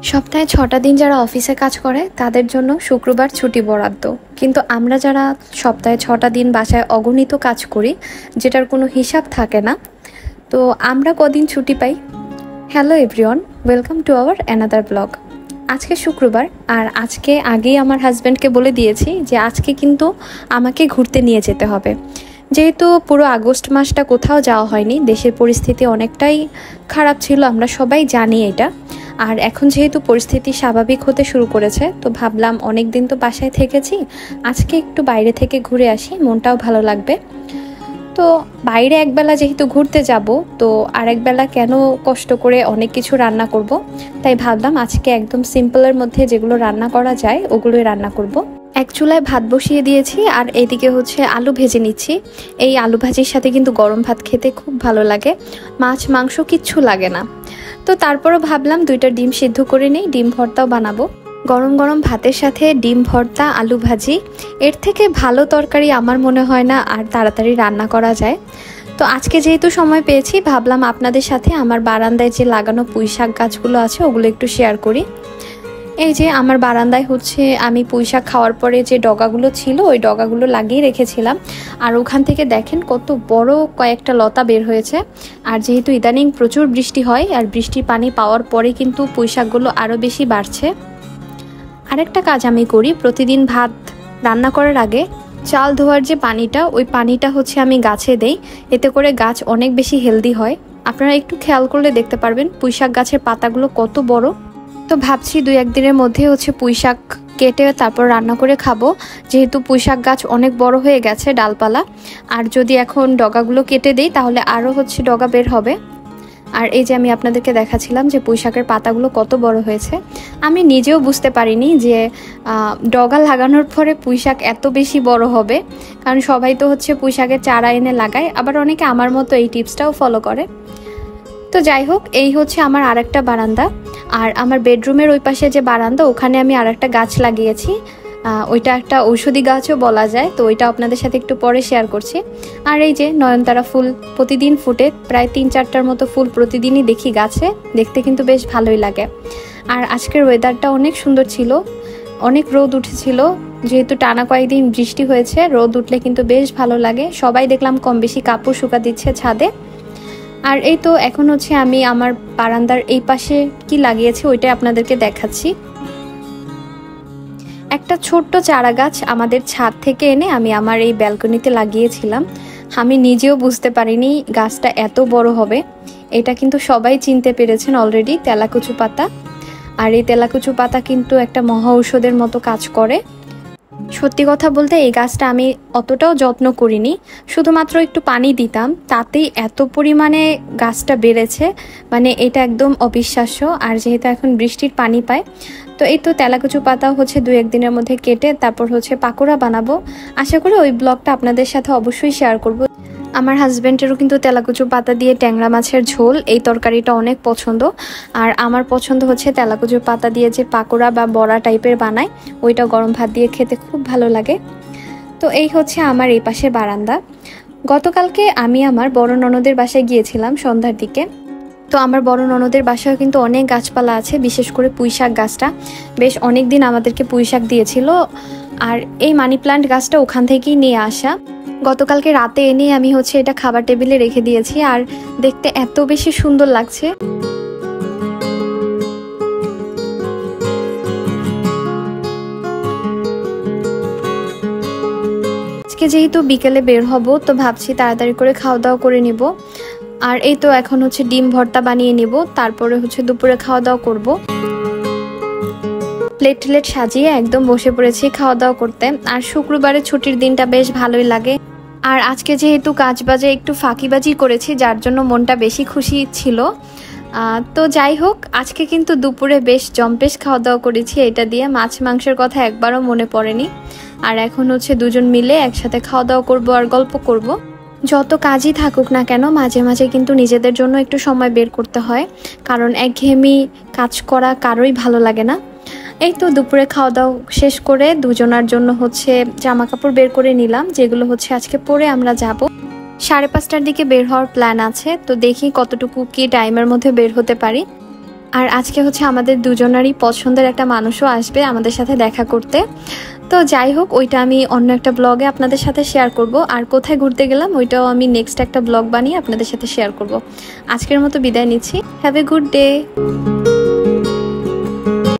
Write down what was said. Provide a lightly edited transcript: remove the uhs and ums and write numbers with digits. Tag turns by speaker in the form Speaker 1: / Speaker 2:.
Speaker 1: সপ্তাহে ৬টা দিন যারা অফিসে কাজ করে তাদের জন্য শুক্রবার ছুটি বরাদ্দ, কিন্তু আমরা যারা সপ্তাহে ৬টা দিন বাসায় অগণিত কাজ করি যেটার কোনো হিসাব থাকে না, তো আমরা কদিন ছুটি পাই। Hello everyone, welcome to our another blog. আজকে শুক্রবার, আর আজকে আগেই আমার হাজব্যান্ডকে বলে দিয়েছি যে আজকে কিন্তু আমাকে ঘুরতে নিয়ে যেতে হবে, যেহেতু পুরো আগস্ট মাসটা কোথাও যাওয়া হয়নি, দেশের পরিস্থিতি অনেকটাই খারাপ ছিল, আমরা সবাই জানি এটা। আর এখন যেহেতু পরিস্থিতি স্বাভাবিক হতে শুরু করেছে, তো ভাবলাম অনেক দিন তো বাসায় থেকেছি, আজকে একটু বাইরে থেকে ঘুরে আসি, মনটাও ভালো লাগবে। তো বাইরে একবেলা যেহেতু ঘুরতে যাব, তো আরেকবেলা কেন কষ্ট করে অনেক কিছু রান্না করব, তাই ভাবলাম আজকে একদম সিম্পলের মধ্যে যেগুলো রান্না করা যায় ওগুলোই রান্না করব। এক চুলায় ভাত বসিয়ে দিয়েছি, আর এইদিকে হচ্ছে আলু ভেজে নিচ্ছি। এই আলু ভাজির সাথে কিন্তু গরম ভাত খেতে খুব ভালো লাগে, মাছ মাংস কিচ্ছু লাগে না। তো তারপরও ভাবলাম 2টা ডিম সিদ্ধ করে নেই, ডিম ভর্তাও বানাবো। গরম গরম ভাতের সাথে ডিম ভর্তা, আলু ভাজি, এর থেকে ভালো তরকারি আমার মনে হয় না আর তাড়াতাড়ি রান্না করা যায়। তো আজকে যেহেতু সময় পেয়েছি, ভাবলাম আপনাদের সাথে আমার বারান্দায় যে লাগানো পুঁইশাক গাছগুলো আছে ওগুলো একটু শেয়ার করি। এই যে আমার বারান্দায় হচ্ছে আমি পুঁইশাক খাওয়ার পরে যে ডগাগুলো ছিল ওই ডগাগুলো লাগিয়ে রেখেছিলাম, আর ওখান থেকে দেখেন কত বড় কয়েকটা লতা বের হয়েছে। আর যেহেতু ইদানিং প্রচুর বৃষ্টি হয়, আর বৃষ্টির পানি পাওয়ার পরে কিন্তু পুঁইশাকগুলো আরও বেশি বাড়ছে। আরেকটা কাজ আমি করি, প্রতিদিন ভাত রান্না করার আগে চাল ধোয়ার যে পানিটা, ওই পানিটা হচ্ছে আমি গাছে দেই, এতে করে গাছ অনেক বেশি হেলদি হয়। আপনারা একটু খেয়াল করলে দেখতে পারবেন পুঁইশাক গাছের পাতাগুলো কত বড়। তো ভাবছি 2-1 দিনের মধ্যে হচ্ছে পুঁইশাক কেটে তারপর রান্না করে খাবো, যেহেতু পুঁইশাক গাছ অনেক বড় হয়ে গেছে ডালপালা। আর যদি এখন ডগাগুলো কেটে দেই তাহলে আরও হচ্ছে ডগা বের হবে। আর এই যে আমি আপনাদেরকে দেখাচ্ছিলাম যে পুঁইশাকের পাতাগুলো কত বড় হয়েছে। আমি নিজেও বুঝতে পারিনি যে ডগা লাগানোর পরে পুঁইশাক এত বেশি বড় হবে, কারণ সবাই তো হচ্ছে পুঁইশাকের চারা এনে লাগায়, আবার অনেকে আমার মতো এই টিপসটাও ফলো করে। তো যাই হোক, এই হচ্ছে আমার আরেকটা বারান্দা। আর আমার বেডরুমের ওই পাশে যে বারান্দা, ওখানে আমি আরেকটা গাছ লাগিয়েছি, ওইটা একটা ঔষধি গাছও বলা যায়, তো ওইটা আপনাদের সাথে একটু পরে শেয়ার করছি। আর এই যে নয়নতারা ফুল প্রতিদিন ফুটে, প্রায় 3-4টার মতো ফুল প্রতিদিনই দেখি গাছে, দেখতে কিন্তু বেশ ভালোই লাগে। আর আজকের ওয়েদারটা অনেক সুন্দর ছিল, অনেক রোদ উঠেছিল, যেহেতু টানা কয়েকদিন বৃষ্টি হয়েছে, রোদ উঠলে কিন্তু বেশ ভালো লাগে। সবাই দেখলাম কম বেশি কাপড় শুকা দিচ্ছে ছাদে। আর এই তো এখন হচ্ছে আমি আমার বারান্দার এই পাশে কি লাগিয়েছি ওইটা আপনাদেরকে দেখাচ্ছি। একটা ছোট্ট চারা গাছ আমাদের ছাদ থেকে এনে আমি আমার এই ব্যালকনিতে লাগিয়েছিলাম। আমি নিজেও বুঝতে পারিনি গাছটা এত বড় হবে। এটা কিন্তু সবাই চিনতে পেরেছেন অলরেডি, তেলাকুচু পাতা। আর এই তেলাকুচু পাতা কিন্তু একটা মহা ঔষধের মতো কাজ করে। সত্যি কথা বলতে এই গাছটা আমি অতটাও যত্ন করিনি, শুধুমাত্র একটু পানি দিতাম, তাতেই এত পরিমাণে গাছটা বেড়েছে, মানে এটা একদম অবিশ্বাস্য। আর যেহেতু এখন বৃষ্টির পানি পায়, তো এই তো তেলাকুচু পাতাও হচ্ছে 2-1 দিনের মধ্যে কেটে তারপর হচ্ছে পাকোড়া বানাবো। আশা করি ওই ব্লগটা আপনাদের সাথে অবশ্যই শেয়ার করব। আমার হাজব্যান্ডেরও কিন্তু তেলাকুচু পাতা দিয়ে ট্যাংরা মাছের ঝোল, এই তরকারিটা অনেক পছন্দ। আর আমার পছন্দ হচ্ছে তেলাকুচু পাতা দিয়ে যে পাকোড়া বা বড়া টাইপের বানায়, ওইটা গরম ভাত দিয়ে খেতে খুব ভালো লাগে। তো এই হচ্ছে আমার এই পাশের বারান্দা। গতকালকে আমি আমার বড় ননদের বাসায় গিয়েছিলাম সন্ধ্যার দিকে। তো আমার বড় ননদের বাসায় কিন্তু অনেক গাছপালা আছে, বিশেষ করে পুঁইশাক গাছটা বেশ অনেক দিন আমাদেরকে পুঁইশাক দিয়েছিল। আর এই মানি প্লান্ট গাছটা ওখান থেকেই নিয়ে আসা। গতকালকে রাতে এনে আমি হচ্ছে এটা খাবার টেবিলে রেখে দিয়েছি, আর দেখতে এত বেশি সুন্দর লাগছে। আজকে যেহেতু বিকেলে বের হব, তো ভাবছি তাড়াতাড়ি করে খাওয়া দাওয়া করে নিব। আর এই তো এখন হচ্ছে ডিম ভর্তা বানিয়ে নিব, তারপরে হচ্ছে দুপুরে খাওয়া দাওয়া করব। প্লেট টেলেট সাজিয়ে একদম বসে পড়েছি খাওয়া দাওয়া করতে। আর শুক্রবারে ছুটির দিনটা বেশ ভালোই লাগে। আর আজকে যেহেতু কাজ বাজে একটু ফাঁকিবাজি করেছি, যার জন্য মনটা বেশি খুশি ছিল। তো যাই হোক, আজকে কিন্তু দুপুরে বেশ জম্পেশ খাওয়া দাওয়া করেছি, এটা দিয়ে মাছ মাংসের কথা একবারও মনে পড়েনি। আর এখন হচ্ছে দুজন মিলে একসাথে খাওয়া দাওয়া করবো আর গল্প করব। যত কাজই থাকুক না কেন, মাঝে মাঝে কিন্তু নিজেদের জন্য একটু সময় বের করতে হয়, কারণ একঘেয়েমি কাজ করা কারোই ভালো লাগে না। এই তো দুপুরে খাওয়া দাওয়া শেষ করে দুজনার জন্য হচ্ছে জামা কাপড় বের করে নিলাম, যেগুলো হচ্ছে আজকে পরে আমরা যাব। 5:30টার দিকে বের হওয়ার প্ল্যান আছে, তো দেখি কতটুকু কি টাইমের মধ্যে বের হতে পারি। আর আজকে হচ্ছে আমাদের দুজনেরই পছন্দের একটা মানুষও আসবে আমাদের সাথে দেখা করতে। তো যাই হোক, ওইটা আমি অন্য একটা ব্লগে আপনাদের সাথে শেয়ার করব। আর কোথায় ঘুরতে গেলাম ওইটাও আমি নেক্সট একটা ব্লগ বানিয়ে আপনাদের সাথে শেয়ার করব। আজকের মতো বিদায় নিচ্ছি। Have a good day.